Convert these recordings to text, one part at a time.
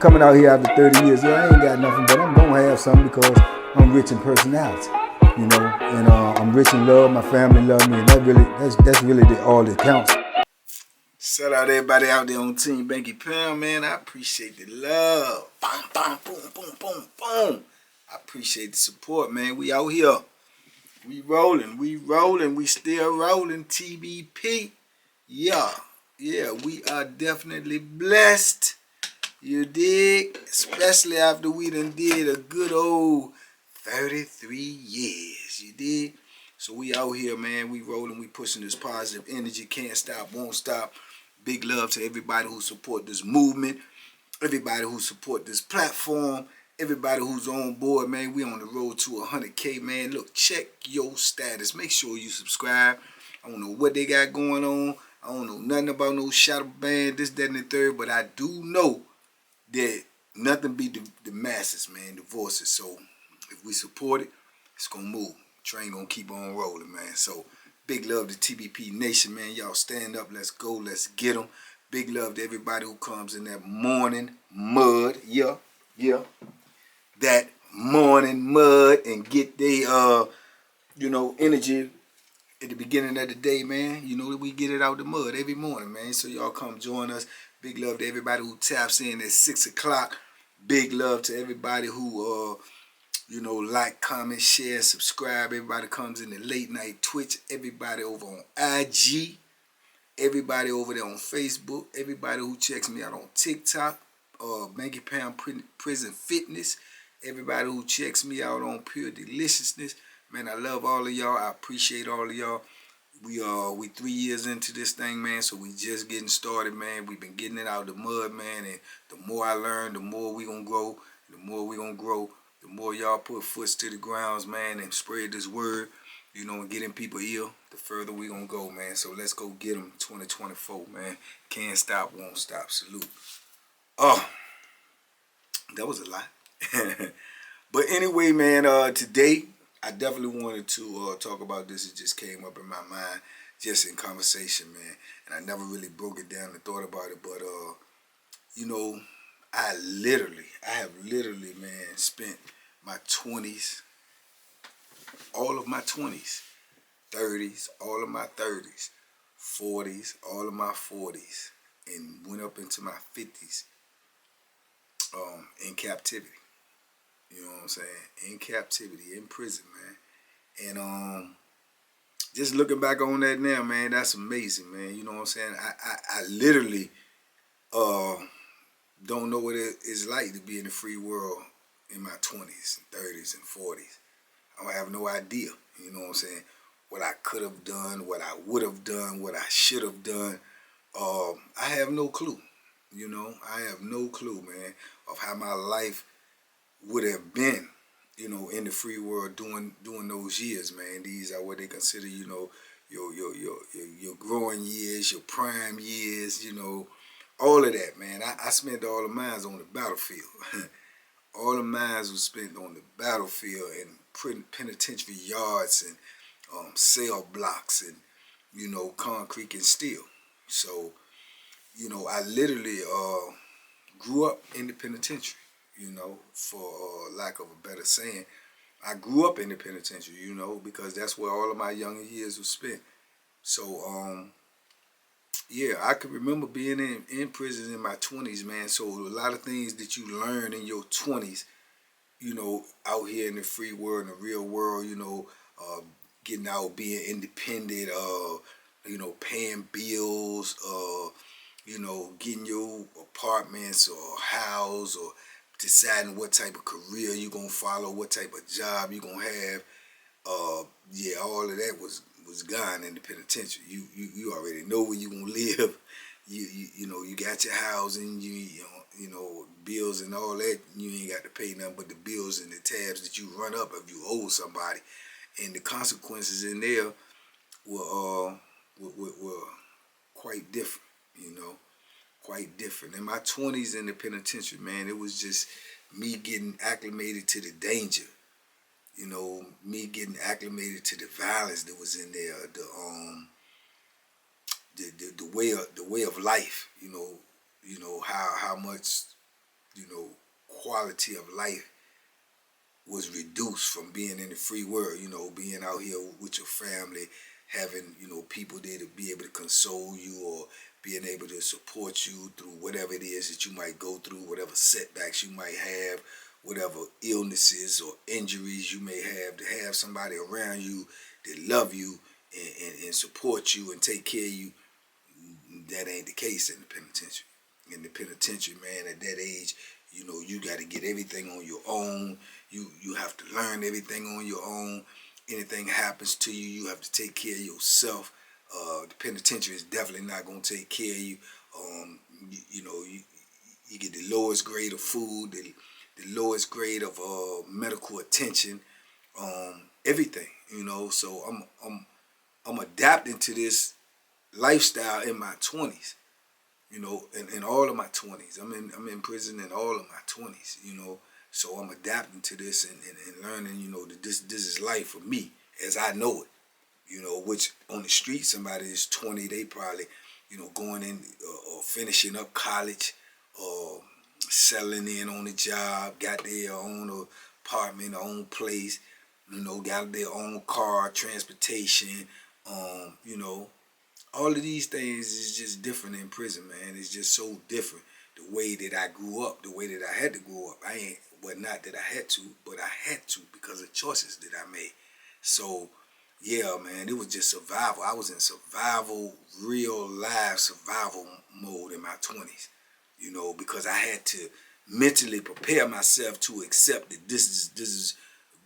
coming out here after 30 years. Yeah, I ain't got nothing, but I'm gonna have something because I'm rich in personality, you know, and I'm rich in love. My family love me, and that's really all that counts. Shout out everybody out there on Team Banky Pound, man. I appreciate the love. Boom, boom, boom, boom, boom, boom. I appreciate the support, man. We out here. We rolling, we still rolling, TBP. Yeah, we are definitely blessed. You dig? Especially after we done did a good old 33 years. You dig? So we out here, man. We rolling, we pushing this positive energy. Can't stop, won't stop. Big love to everybody who support this movement. Everybody who support this platform. Everybody who's on board, man. We on the road to 100K, man. Look, check your status. Make sure you subscribe. I don't know what they got going on. I don't know nothing about no shadow band, this, that, and the third. But I do know that nothing beat the masses, man, the voices. So if we support it, it's going to move. Train going to keep on rolling, man. So big love to TBP Nation, man. Y'all stand up. Let's go. Let's get them. Big love to everybody who comes in that morning mud. Yeah. That morning mud and get their, energy at the beginning of the day, man. You know, we get it out the mud every morning, man. So y'all come join us. Big love to everybody who taps in at 6 o'clock. Big love to everybody who, like, comment, share, subscribe. Everybody comes in the late night Twitch. Everybody over on IG. Everybody over there on Facebook. Everybody who checks me out on TikTok. Banky Pound Prison Fitness. Everybody who checks me out on Pure Deliciousness. Man, I love all of y'all. I appreciate all of y'all. We 3 years into this thing, man, so we just getting started, man. We've been getting it out of the mud, man, and the more I learn, the more we gonna grow. The more we gonna grow, the more y'all put foots to the grounds, man, and spread this word, and getting people ill, the further we gonna go, man. So let's go get them 2024, man. Can't stop, won't stop. Salute. Oh, that was a lot. But anyway, man, today I definitely wanted to talk about this. It just came up in my mind just in conversation, man. And I never really broke it down and thought about it. But, I have literally, man, spent my 20s, all of my 20s, 30s, all of my 30s, 40s, all of my 40s, and went up into my 50s in captivity. You know what I'm saying? In captivity, in prison, man. And just looking back on that now, man, that's amazing, man. You know what I'm saying? I literally don't know what it is like to be in the free world in my 20s and 30s and 40s. I have no idea, you know what I'm saying? What I could have done, what I would have done, what I should have done. I have no clue, I have no clue, man, of how my life would have been, in the free world during those years, man. These are what they consider, your growing years, your prime years, all of that, man. I spent all of mine on the battlefield. All of mine was spent on the battlefield and penitentiary yards and cell blocks and, concrete and steel. So, I literally grew up in the penitentiary, for lack of a better saying. I grew up in the penitentiary, because that's where all of my younger years were spent. So, I can remember being in prison in my 20s, man. So a lot of things that you learn in your 20s, out here in the free world, in the real world, getting out, being independent, paying bills, getting your apartments or house, or deciding what type of career you're going to follow, what type of job you're going to have. All of that was gone in the penitentiary. You already know where you're going to live. You got your housing, bills and all that. You ain't got to pay nothing but the bills and the tabs that you run up if you owe somebody. And the consequences in there were quite different, quite different. In my 20s in the penitentiary, man, it was just me getting acclimated to the danger, me getting acclimated to the violence that was in there, the way of life, how much quality of life was reduced from being in the free world, being out here with your family, having, people there to be able to console you or being able to support you through whatever it is that you might go through, whatever setbacks you might have, whatever illnesses or injuries you may have somebody around you that love you and support you and take care of you. That ain't the case in the penitentiary. In the penitentiary, man, at that age, you got to get everything on your own. You have to learn everything on your own. Anything happens to you, you have to take care of yourself. The penitentiary is definitely not going to take care of you. You get the lowest grade of food, the lowest grade of medical attention, everything. So I'm adapting to this lifestyle in my 20s. In all of my 20s. I'm in prison in all of my 20s, So I'm adapting to this and learning, that this is life for me as I know it. Which on the street somebody is 20, they probably, going in or finishing up college or settling in on the job, got their own apartment, their own place, got their own car, transportation, all of these things is just different in prison, man. It's just so different. The way that I grew up, the way that I had to grow up. Not that I had to, but I had to because of choices that I made. So, yeah, man, it was just survival. I was in survival, real life survival mode in my 20s, because I had to mentally prepare myself to accept that this is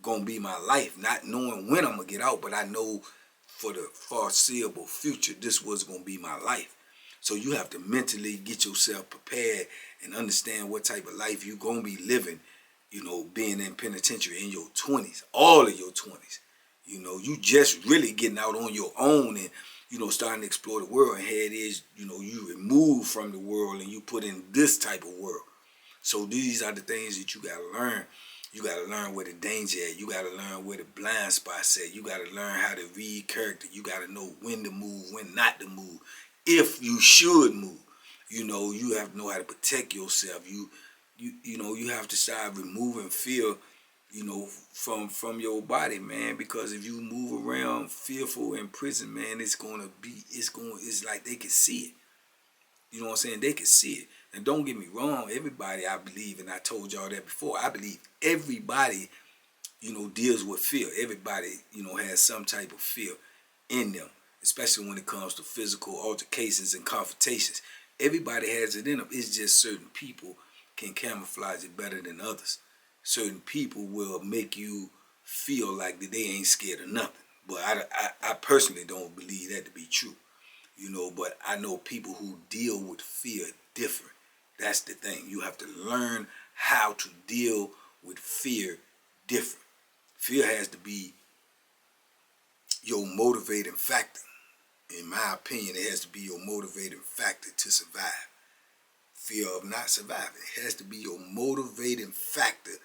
going to be my life, not knowing when I'm going to get out, but I know for the foreseeable future, this was going to be my life. So you have to mentally get yourself prepared and understand what type of life you're going to be living, being in penitentiary in your 20s, all of your 20s. You just really getting out on your own and, starting to explore the world. And here it is, you remove from the world and you put in this type of world. So these are the things that you got to learn. You got to learn where the danger is. You got to learn where the blind spots at. You got to learn how to read character. You got to know when to move, when not to move. If you should move, you have to know how to protect yourself. You have to start removing fear, from your body, man. Because if you move around fearful in prison, man, it's like they can see it. You know what I'm saying? They can see it. And don't get me wrong, everybody, I believe, and I told y'all that before, I believe everybody, deals with fear. Everybody, has some type of fear in them, especially when it comes to physical altercations and confrontations. Everybody has it in them. It's just certain people can camouflage it better than others. Certain people will make you feel like that they ain't scared of nothing. But I personally don't believe that to be true. But I know people who deal with fear different. That's the thing. You have to learn how to deal with fear different. Fear has to be your motivating factor. In my opinion, it has to be your motivating factor to survive. Fear of not surviving. It has to be your motivating factor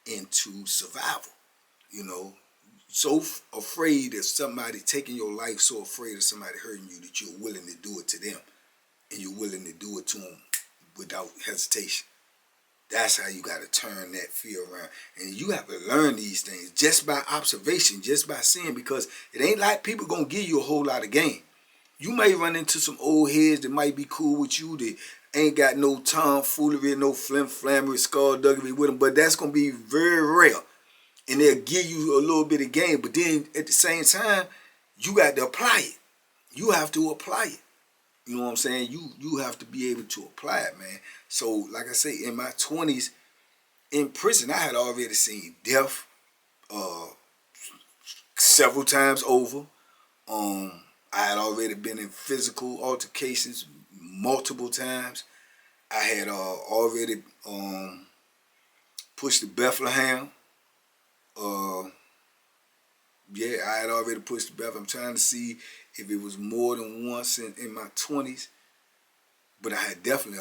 into survival. So afraid of somebody taking your life, so afraid of somebody hurting you that you're willing to do it to them. And you're willing to do it to them without hesitation. That's how you got to turn that fear around. And you have to learn these things just by observation, just by seeing, because it ain't like people going to give you a whole lot of game. You may run into some old heads that might be cool with you that ain't got no tomfoolery, no flim-flammery, skullduggery with them, but that's going to be very rare. And they'll give you a little bit of game, but then at the same time, you got to apply it. You have to apply it. You know what I'm saying? You have to be able to apply it, man. So, like I say, in my 20s, in prison, I had already seen death several times over. I had already been in physical altercations multiple times. I had already pushed the Bethlehem. I had already pushed the Bethlehem. I'm trying to see if it was more than once in my 20s. But I had definitely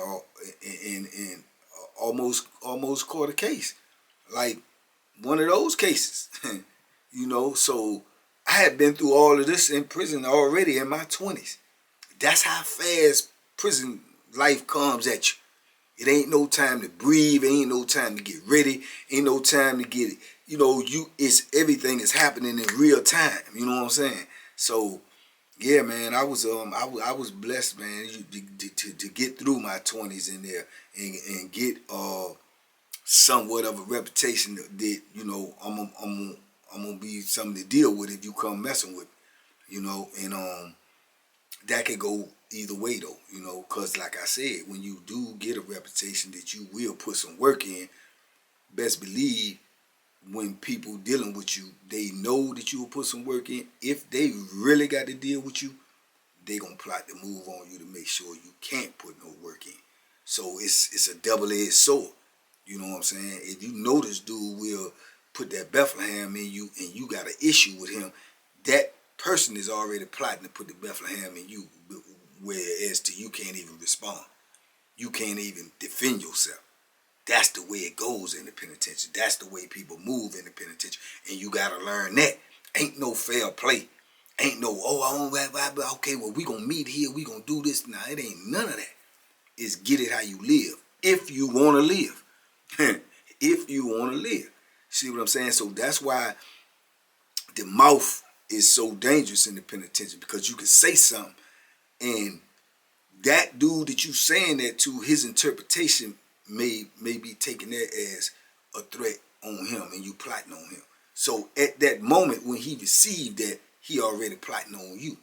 almost caught a case. Like one of those cases. So I had been through all of this in prison already in my 20s. That's how fast prison life comes at you. It ain't no time to breathe. Ain't no time to get ready. Ain't no time to get it. You know, everything is happening in real time. You know what I'm saying? So yeah, man, I was blessed, man, to get through my 20s in there and get somewhat of a reputation that you know I'm gonna be something to deal with if you come messing with me, you know, and that could go either way though, you know, cause like I said, when you do get a reputation that you will put some work in, best believe when people dealing with you, they know that you will put some work in. If they really got to deal with you, they gonna plot to move on you to make sure you can't put no work in. So it's a double-edged sword. You know what I'm saying? If you know this dude will put that Bethlehem in you and you got an issue with him, that person is already plotting to put the Bethlehem in you, whereas to you can't even respond. You can't even defend yourself. That's the way it goes in the penitentiary. That's the way people move in the penitentiary. And you got to learn that. Ain't no fair play. Ain't no, okay, well, we going to meet here. We going to do this. Nah, it ain't none of that. It's get it how you live. If you want to live. If you want to live. See what I'm saying? So that's why the mouth is so dangerous in the penitentiary, because you can say something and that dude that you saying that to, his interpretation may be taking that as a threat on him and you plotting on him. So at that moment when he received that, he already plotting on you.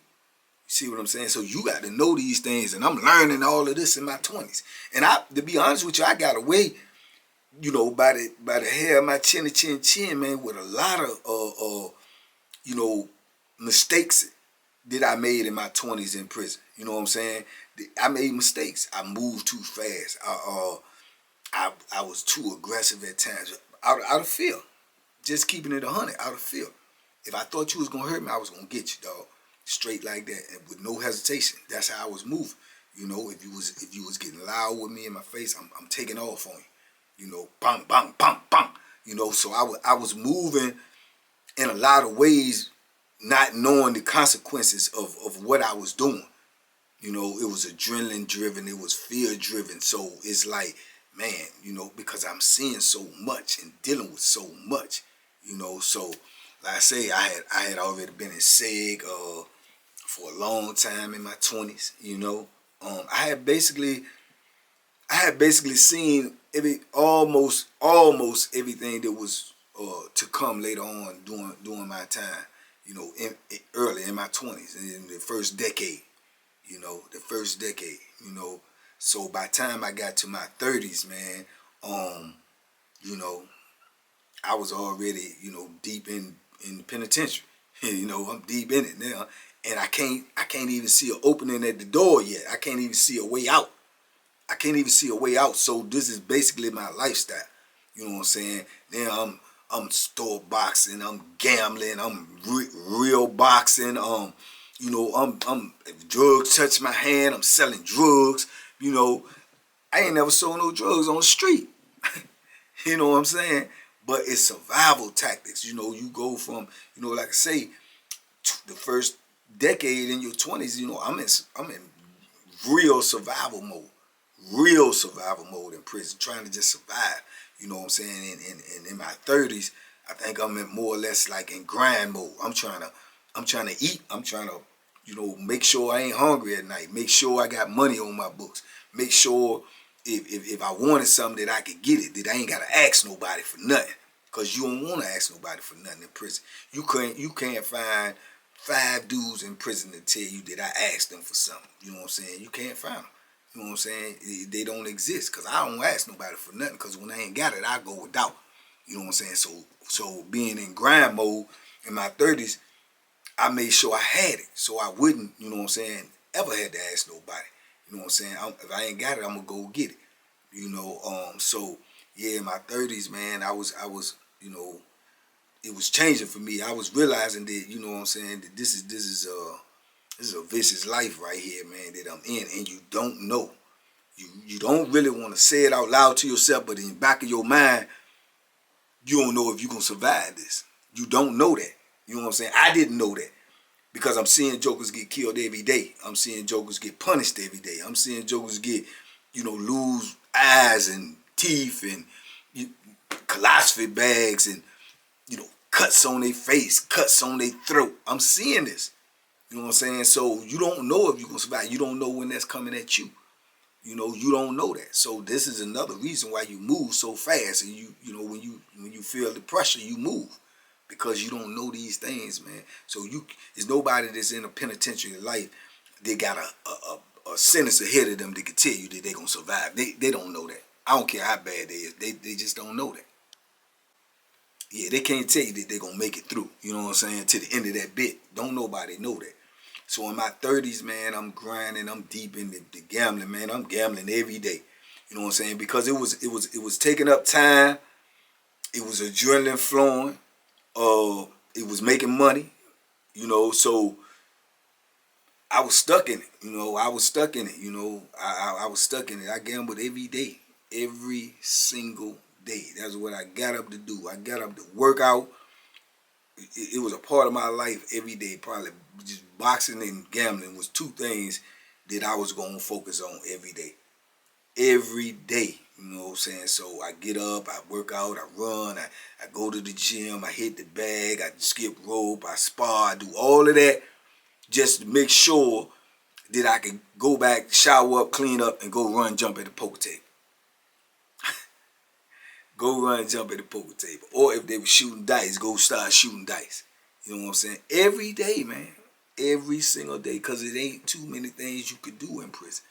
See what I'm saying? So you got to know these things, and I'm learning all of this in my 20s. And to be honest with you, I got away, you know, by the hair of my chin, man, with a lot of you know, mistakes that I made in my 20s in prison. You know what I'm saying? I made mistakes. I moved too fast. I was too aggressive at times, out of fear. Just keeping it 100, out of fear. If I thought you was gonna hurt me, I was gonna get you, dog. Straight like that, and with no hesitation. That's how I was moving. You know, if you was getting loud with me in my face, I'm taking off on you. You know, bang, bang, bang, bang. You know, so I was moving in a lot of ways, not knowing the consequences of what I was doing. You know, it was adrenaline driven, it was fear driven. So it's like, man, you know, because I'm seeing so much and dealing with so much, you know. So like I say, I had already been in SEG for a long time in my 20s, you know. I had basically seen almost everything that was to come later on during my time, you know, early in my 20s, in the first decade, you know, you know. So by the time I got to my 30s, man, you know, I was already, you know, deep in the penitentiary. You know, I'm deep in it now, and I can't even see an opening at the door yet. I can't even see a way out. So this is basically my lifestyle. You know what I'm saying? Now I'm store boxing, I'm gambling, I'm real boxing. You know, I'm if drugs touch my hand, I'm selling drugs. You know, I ain't never sold no drugs on the street. You know what I'm saying? But it's survival tactics. You know, you go from, you know, like I say, the first decade in your 20s, you know, I'm in real survival mode in prison, trying to just survive. You know what I'm saying? And in my 30s, I think I'm in more or less like in grind mode. I'm trying to eat. I'm trying to, you know, make sure I ain't hungry at night. Make sure I got money on my books. Make sure if I wanted something that I could get it, that I ain't gotta ask nobody for nothing. Cause you don't want to ask nobody for nothing in prison. You can't find 5 dudes in prison to tell you that I asked them for something. You know what I'm saying? You can't find them. You know what I'm saying? They don't exist, because I don't ask nobody for nothing, because when I ain't got it, I go without. You know what I'm saying? So being in grind mode in my 30s, I made sure I had it, so I wouldn't, you know what I'm saying, ever had to ask nobody. You know what I'm saying? If I ain't got it, I'm going to go get it. You know, so yeah, in my 30s, man, I was, you know, it was changing for me. I was realizing that, you know what I'm saying, that this is a vicious life right here, man, that I'm in, and you don't know. You don't really want to say it out loud to yourself, but in the back of your mind, you don't know if you're going to survive this. You don't know that. You know what I'm saying? I didn't know that, because I'm seeing jokers get killed every day. I'm seeing jokers get punished every day. I'm seeing jokers get, you know, lose eyes and teeth and philosophy bags and, cuts on their face, cuts on their throat. I'm seeing this. You know what I'm saying? So you don't know if you're going to survive. You don't know when that's coming at you. You don't know that. So this is another reason why you move so fast. And when you feel the pressure, you move. Because you don't know these things, man. So there's nobody that's in a penitentiary life, they got a sentence ahead of them that can tell you that they're going to survive. They don't know that. I don't care how bad they is. They just don't know that. Yeah, they can't tell you that they're going to make it through. You know what I'm saying? To the end of that bit. Don't nobody know that. So in my 30s, man, I'm grinding. I'm deep in the gambling, man. I'm gambling every day. You know what I'm saying? Because it was taking up time. It was adrenaline flowing. It was making money. So I was stuck in it. I was stuck in it. I was stuck in it. I gambled every day. Every single day. That's what I got up to do. I got up to work out. It was a part of my life every day. Probably just boxing and gambling was two things that I was going to focus on every day. Every day. You know what I'm saying? So I get up, I work out, I run, I go to the gym, I hit the bag, I skip rope, I spar, I do all of that just to make sure that I can go back, shower up, clean up, and go run, jump at the poker table. Go run, jump at the poker table. Or if they were shooting dice, go start shooting dice. You know what I'm saying? Every day, man. Every single day. Because it ain't too many things you could do in prison.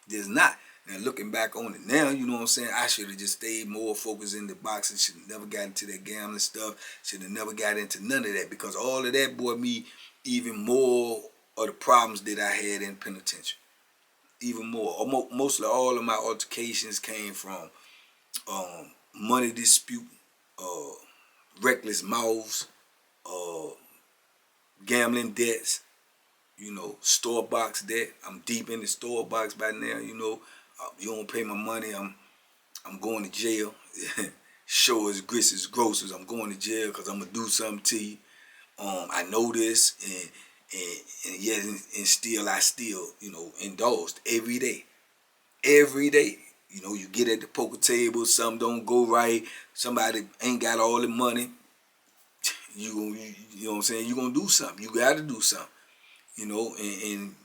There's not. Now, looking back on it now, you know what I'm saying? I should have just stayed more focused in the boxing. Should have never got into that gambling stuff. Should have never got into none of that. Because all of that brought me even more of the problems that I had in penitentiary. Even more. Mostly all of my altercations came from money dispute, reckless mouths, gambling debts, store box debt. I'm deep in the store box by now, you don't pay my money, I'm going to jail. Show as grits as grocers, I'm going to jail because I'm gonna do something to you. I know this, and yet and still I still indulged every day. Every day. You get at the poker table, something don't go right, somebody ain't got all the money, you know what I'm saying, you gonna do something. You gotta do something. And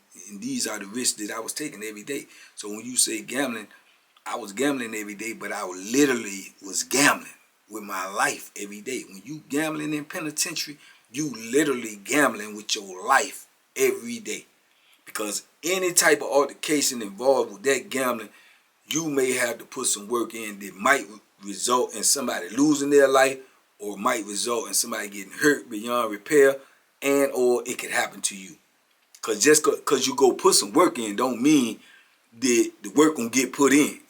these are the risks that I was taking every day. So when you say gambling, I was gambling every day, but I literally was gambling with my life every day. When you gambling in penitentiary, you literally gambling with your life every day. Because any type of altercation involved with that gambling, you may have to put some work in that might result in somebody losing their life, or might result in somebody getting hurt beyond repair, and or it could happen to you. Because just because you go put some work in don't mean that the work gonna get put in.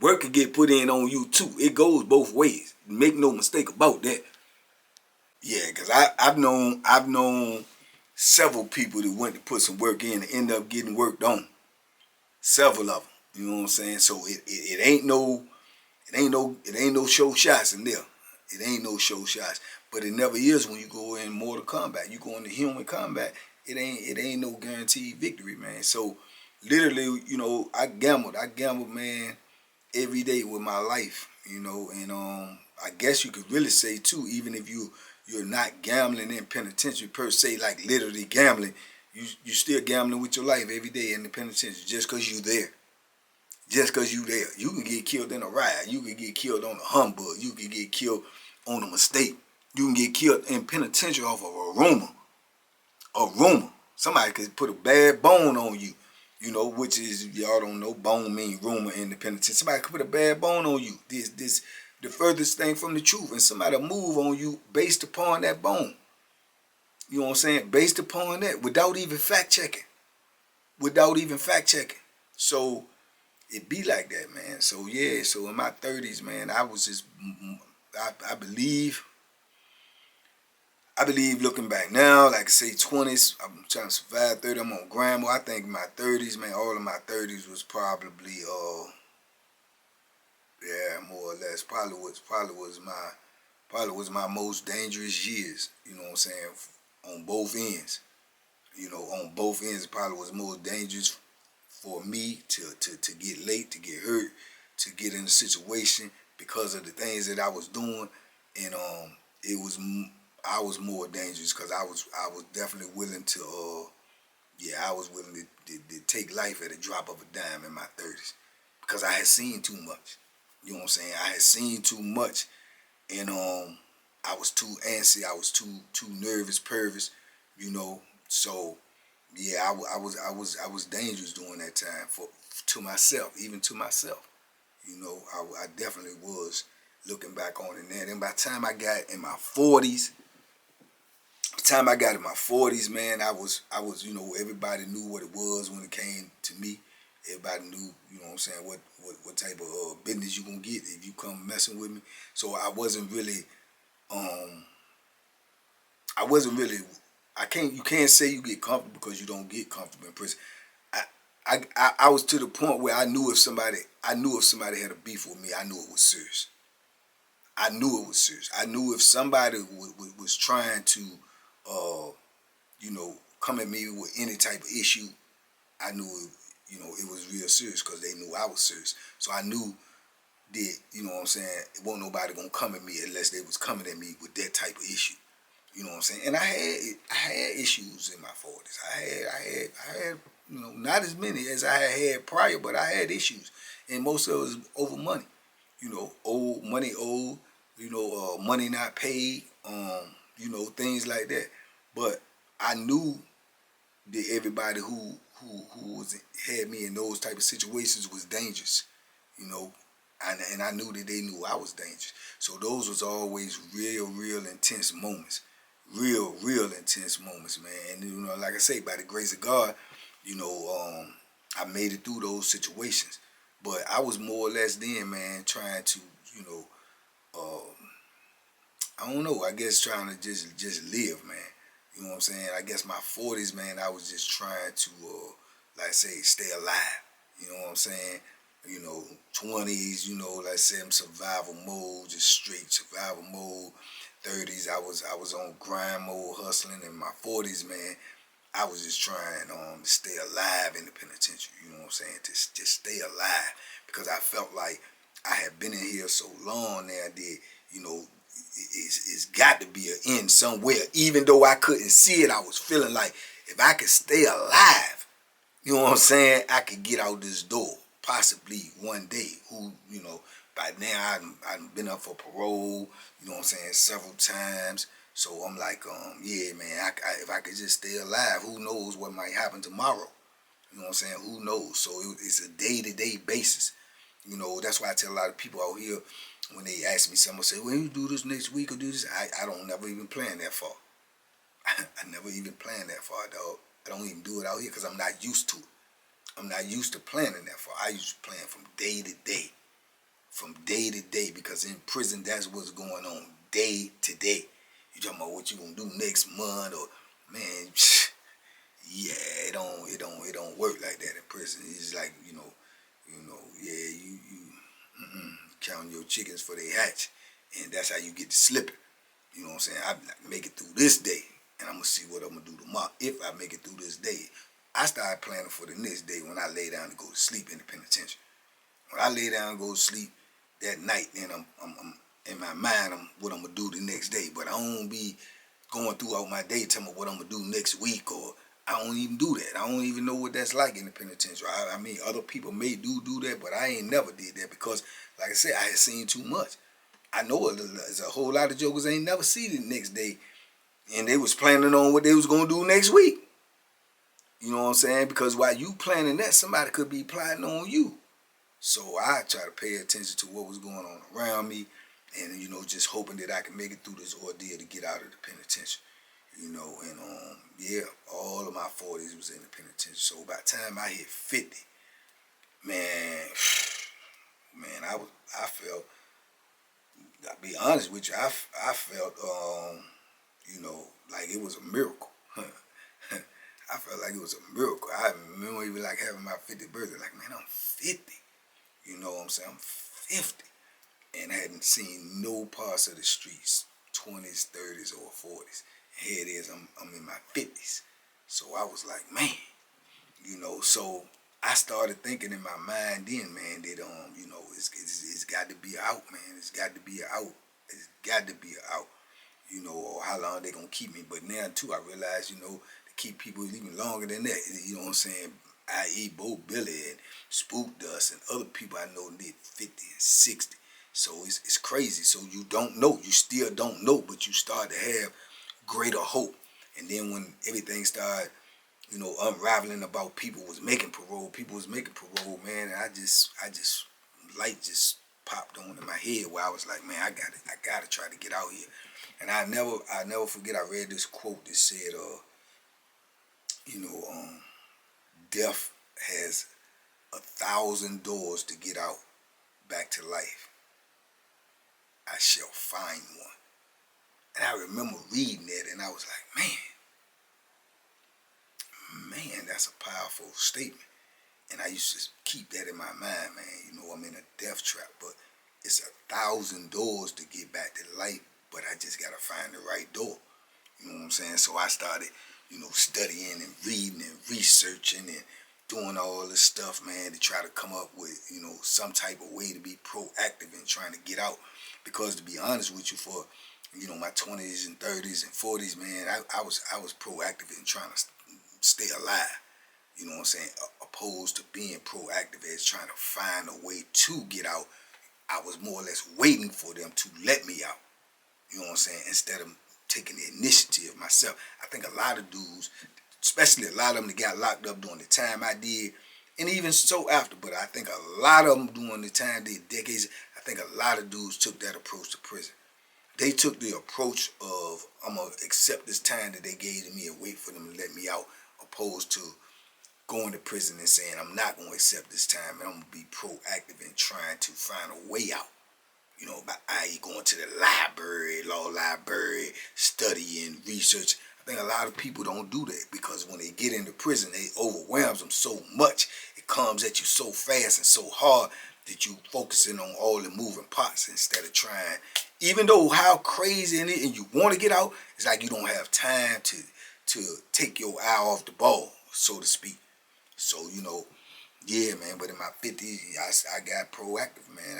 Work can get put in on you too. It goes both ways. Make no mistake about that. Yeah, because I've known several people that went to put some work in and end up getting worked on. Several of them. You know what I'm saying? So it ain't no show shots in there. It ain't no show shots. But it never is when you go in Mortal Kombat. You go into human combat, it ain't no guaranteed victory, man. So literally, I gambled, man, every day with my life, and I guess you could really say too, even if you're not gambling in penitentiary per se, like literally gambling, you still gambling with your life every day in the penitentiary just because you're there. Just because you there. You can get killed in a riot. You can get killed on a humbug. You can get killed on a mistake. You can get killed in penitentiary off of a rumor. A rumor. Somebody could put a bad bone on you. Which is, y'all don't know, bone mean rumor in the penitentiary. Somebody could put a bad bone on you. This the furthest thing from the truth. And somebody move on you based upon that bone. You know what I'm saying? Based upon that. Without even fact checking. So it be like that, man. So yeah, so in my 30s, man, I was just, I believe looking back now, like I say 20s, I'm trying to survive 30, I'm on grandma. I think my 30s, man, all of my 30s was probably, yeah, more or less, probably was my most dangerous years, you know what I'm saying, on both ends. On both ends, it probably was most dangerous for me to get late, to get hurt, to get in a situation because of the things that I was doing, and it was I was more dangerous because I was definitely willing to I was willing to take life at a drop of a dime in my 30s because I had seen too much. You know what I'm saying? I had seen too much, and I was too antsy. I was too nervous, pervious. You know, so yeah, I was dangerous during that time to myself, even to myself. You know, I definitely was looking back on it. And then by the time I got in my 40s, man, I was, you know, everybody knew what it was when it came to me. Everybody knew, you know what I'm saying, what type of business you gonna get if you come messing with me. So I wasn't really, you can't say you get comfortable because you don't get comfortable in prison. I was to the point where I knew if somebody had a beef with me, I knew it was serious. I knew it was serious. I knew if somebody was trying to, you know, come at me with any type of issue, I knew you know, it was real serious because they knew I was serious. So I knew that, you know what I'm saying, it wasn't nobody gonna come at me unless they was coming at me with that type of issue. You know what I'm saying? And I had issues in my 40s. I had, you know, not as many as I had prior, but I had issues, and most of it was over money. You know, money owed. You know, money not paid. You know, things like that. But I knew that everybody who had me in those type of situations was dangerous. You know, and I knew that they knew I was dangerous. So those was always real intense moments. Real intense moments, man. And you know, like I say, by the grace of God, you know, I made it through those situations. But I was more or less then, man, trying to, you know, I don't know, I guess trying to just live, man. You know what I'm saying? I guess my 40s, man, I was just trying to, like I say, stay alive. You know what I'm saying? You know, 20s, you know, like I said, I'm survival mode, just straight survival mode. 30s, I was on grind mode, hustling. In my 40s, man, I was just trying to stay alive in the penitentiary. You know what I'm saying? Just stay alive because I felt like I had been in here so long now that, you know, it's got to be an end somewhere. Even though I couldn't see it, I was feeling like if I could stay alive, you know what I'm saying, I could get out this door possibly one day. Who, you know, by now I've been up for parole, you know what I'm saying, several times. So I'm like, yeah, man, if I could just stay alive, who knows what might happen tomorrow? You know what I'm saying? Who knows? So it's a day-to-day basis. You know, that's why I tell a lot of people out here when they ask me, someone say, well, you do this next week or do this, I don't never even plan that far. I never even plan that far, dog. I don't even do it out here because I'm not used to it. I'm not used to planning that far. I used to plan from day to day. From day to day, because in prison, that's what's going on day to day. You talking about what you gonna do next month, or man, yeah, it don't work like that in prison. It's like, yeah, you counting your chickens for they hatch, and that's how you get to slipping. You know what I'm saying? I make it through this day, and I'm gonna see what I'm gonna do tomorrow. If I make it through this day, I start planning for the next day when I lay down to go to sleep in the penitentiary. When I lay down and go to sleep that night, then I'm in my mind, what I'm gonna do the next day. But I don't be going throughout my day telling me what I'm gonna do next week, or I don't even do that. I don't even know what that's like in the penitentiary. I mean, other people may do that, but I ain't never did that because, like I said, I had seen too much. I know there's a whole lot of jokers ain't never see the next day, and they was planning on what they was gonna do next week. You know what I'm saying? Because while you planning that, somebody could be plotting on you. So I try to pay attention to what was going on around me, and just hoping that I can make it through this ordeal to get out of the penitentiary. And yeah, all of my 40s was in the penitentiary. So by the time I hit 50, man, I felt, I'll be honest with you, I felt, like it was a miracle. I felt like it was a miracle. I remember even like having my 50th birthday, like, man, I'm 50. You know what I'm saying? I'm 50. And I hadn't seen no parts of the streets, 20s, 30s, or 40s. And here it is, I'm in my 50s. So I was like, man, so I started thinking in my mind then, man, that you know, it's got to be out, man. It's got to be out. It's got to be out. You know, or how long they gonna keep me. But now too, I realize, you know, to keep people even longer than that. You know what I'm saying? I.e. Bo Billy and Spook Dust and other people I know did 50 and 60. So it's crazy. So you don't know. You still don't know, but you start to have greater hope. And then when everything started, you know, unraveling about people was making parole, man, and I just light just popped on in my head where I was like, man, I gotta try to get out here. And I never forget, I read this quote that said, you know, death has 1,000 doors to get out back to life. I shall find one. And I remember reading that, and I was like, man, that's a powerful statement. And I used to keep that in my mind, man. You know, I'm in a death trap, but it's 1,000 doors to get back to life, but I just gotta find the right door. You know what I'm saying? So I started, you know, studying and reading and researching and doing all this stuff, man, to try to come up with, you know, some type of way to be proactive in trying to get out. Because to be honest with you, for, you know, my 20s and 30s and 40s, man, I was proactive in trying to stay alive. You know what I'm saying? Opposed to being proactive as trying to find a way to get out. I was more or less waiting for them to let me out. You know what I'm saying? Instead of taking the initiative myself. I think a lot of dudes, especially a lot of them that got locked up during the time I did, and even so after, but I think a lot of them during the time, the decades, I think a lot of dudes took that approach to prison. They took the approach of, I'm going to accept this time that they gave to me and wait for them to let me out, opposed to going to prison and saying, I'm not going to accept this time, and I'm going to be proactive in trying to find a way out. You know, by i.e. going to the library, law library, studying, research. I think a lot of people don't do that because when they get into prison, it overwhelms them so much. It comes at you so fast and so hard that you focusing on all the moving parts instead of trying. Even though how crazy it is and you want to get out, it's like you don't have time to take your eye off the ball, so to speak. So, you know, yeah, man, but in my 50s, I got proactive, man.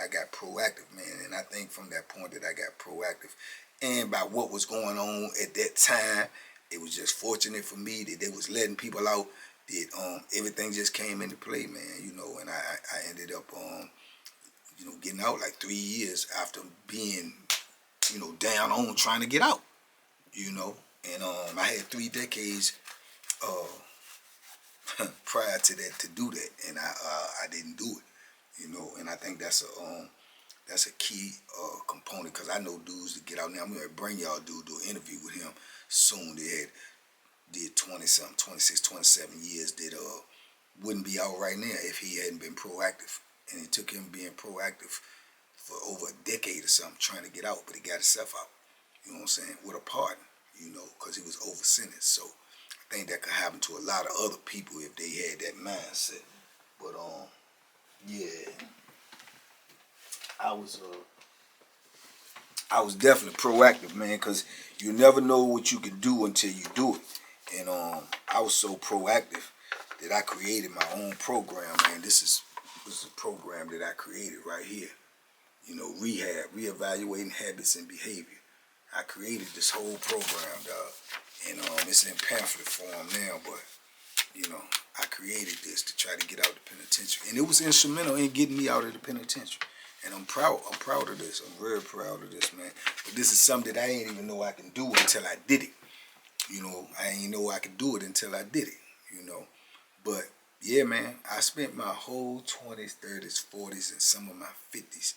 And I think from that point that I got proactive, and by what was going on at that time, it was just fortunate for me that they was letting people out. That everything just came into play, man. You know, and I ended up you know, getting out like 3 years after being, you know, down on trying to get out. You know, and I had 3 decades. Prior to that to do that, and I didn't do it, you know, and I think that's a key component because I know dudes that get out now. I'm gonna bring y'all do an interview with him soon. They did 20 something, 26, 27 years that wouldn't be out right now if he hadn't been proactive, and it took him being proactive for over a decade or something trying to get out, but he got himself out. You know what I'm saying? With a pardon, you know, because he was over sentenced. So I think that could happen to a lot of other people if they had that mindset. But yeah, I was definitely proactive, man, because you never know what you can do until you do it. And I was so proactive that I created my own program, man. This is a program that I created right here. You know, reevaluating habits and behavior. I created this whole program, dog. And it's in pamphlet form now, but you know, I created this to try to get out the penitentiary, and it was instrumental in getting me out of the penitentiary. And I'm proud of this. I'm very proud of this, man. But this is something that I ain't even know I can do until I did it. You know, I ain't know I could do it until I did it. You know, but yeah, man, I spent my whole 20s, 30s, 40s, and some of my 50s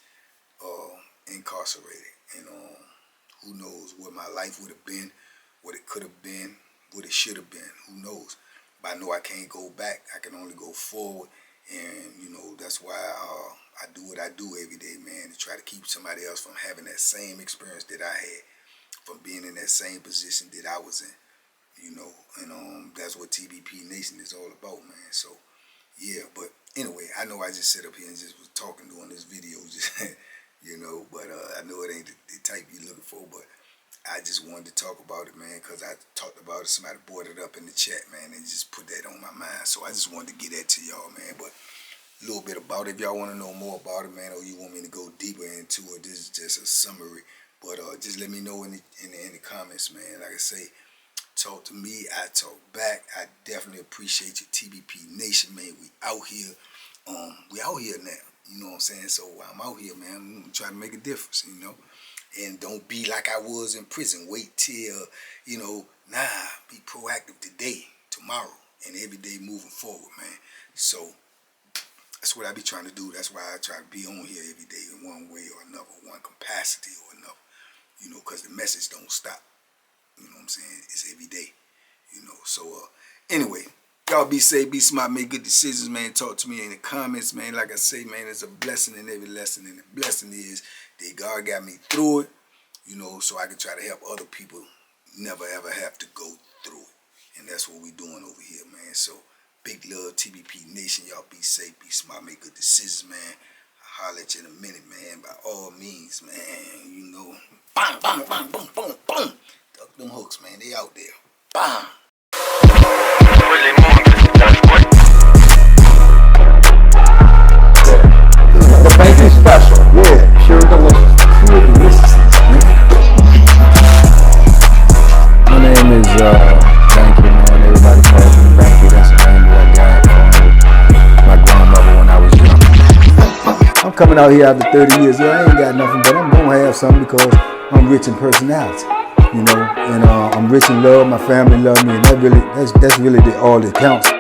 incarcerated, and who knows what my life would have been, what it could have been, what it should have been. Who knows? But I know I can't go back. I can only go forward. And, you know, that's why I do what I do every day, man, to try to keep somebody else from having that same experience that I had, from being in that same position that I was in, you know. And that's what TBP Nation is all about, man. So, yeah, but anyway, I know I just sat up here and just was talking during this video, just, you know, but I know it ain't the type you're looking for, but I just wanted to talk about it, man, because I talked about it. Somebody brought it up in the chat, man, and just put that on my mind. So I just wanted to get that to y'all, man. But a little bit about it. If y'all want to know more about it, man, or you want me to go deeper into it, this is just a summary. But just let me know in the comments, man. Like I say, talk to me, I talk back. I definitely appreciate you, TBP Nation, man. We out here. We out here now. You know what I'm saying? So I'm out here, man. I'm trying to make a difference, you know. And don't be like I was in prison. Wait till, you know, be proactive today, tomorrow, and every day moving forward, man. So that's what I be trying to do. That's why I try to be on here every day in one way or another, one capacity or another, you know, because the message don't stop. You know what I'm saying? It's every day, you know. So, anyway, y'all be safe, be smart, make good decisions, man. Talk to me in the comments, man. Like I say, man, it's a blessing in every lesson. And the blessing is that God got me through it, you know, so I can try to help other people never, ever have to go through it. And that's what we doing over here, man. So, big love, TBP Nation. Y'all be safe, be smart, make good decisions, man. I'll holler at you in a minute, man. By all means, man, you know. Bang, bang, bang, boom, boom, boom. Duck them hooks, man. They out there. Bang. The bacon is special. Yeah, sure delicious. Pure deliciousness, man. My name is Banky, man. Everybody calls me Banky. That's the name that I got from my grandmother when I was young. I'm coming out here after 30 years. Yeah, I ain't got nothing, but I'm gonna have something because I'm rich in personality, you know, and I'm rich in love. My family love me, and that's really all that counts.